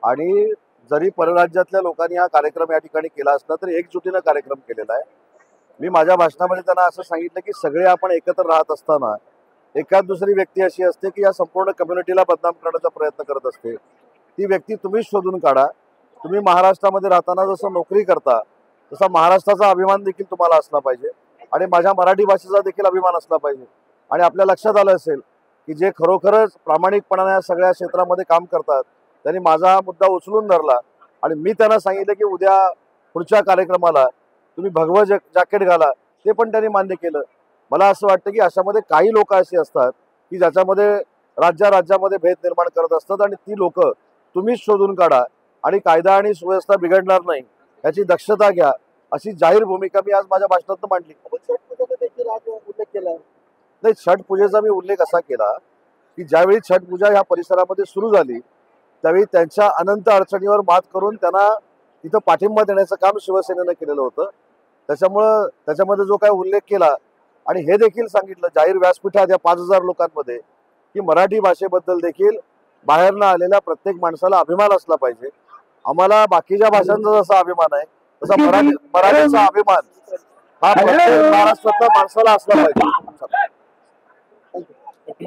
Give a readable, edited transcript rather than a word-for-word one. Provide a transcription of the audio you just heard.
आणि जरी परराज्यातल्या लोकांनी हा कार्यक्रम या ठिकाणी केला असला तरी एकजुटीनं कार्यक्रम केलेला आहे। मी माझ्या भाषणामध्ये त्यांना असं सांगितलं की सगळे आपण एकत्र राहत असताना एखाद दुसरी व्यक्ती अशी असते की या संपूर्ण कम्युनिटीला बदनाम करण्याचा प्रयत्न करत असते। ती व्यक्ती तुम्हीच शोधून काढा। तुम्ही महाराष्ट्रामध्ये राहताना जसं नोकरी करता तसा महाराष्ट्राचा अभिमान देखील तुम्हाला असला पाहिजे आणि माझ्या मराठी भाषेचा देखील अभिमान असला पाहिजे। आणि आपल्या लक्षात आलं असेल की जे खरोखरच प्रामाणिकपणाने या सगळ्या क्षेत्रामध्ये काम करतात त्यांनी माझा हा मुद्दा उचलून धरला आणि मी त्यांना सांगितलं की उद्या पुढच्या कार्यक्रमाला तुम्ही भगवं जॅकेट घाला, ते पण त्यांनी मान्य केलं। मला असं वाटतं की अशामध्ये काही लोक अशी असतात की ज्याच्यामध्ये राज्यामध्ये भेद निर्माण करत असतात आणि ती लोक तुम्हीच शोधून काढा आणि कायदा आणि सुव्यवस्था बिघडणार नाही याची दक्षता घ्या, अशी जाहीर भूमिका मी आज माझ्या भाषणात मांडली। देखील आज उल्लेख केला नाही, छठ पूजेचा मी उल्लेख असा केला की ज्यावेळी छठ पूजा ह्या परिसरामध्ये सुरू झाली त्यावेळी त्यांच्या अनंत अडचणीवर मात करून त्यांना तिथं पाठिंबा देण्याचं काम शिवसेनेनं केलेलं होतं। त्याच्यामुळं त्याच्यामध्ये जो काय उल्लेख केला आणि हे देखील सांगितलं जाहीर व्यासपीठात या 5000 लोकांमध्ये की मराठी भाषेबद्दल देखील बाहेरनं आलेल्या प्रत्येक माणसाला अभिमान असला पाहिजे। आम्हाला बाकीच्या भाषांचा जसा अभिमान आहे तसा मराठीचा अभिमान हा प्रत्येक महाराष्ट्रातल्या माणसाला असला पाहिजे।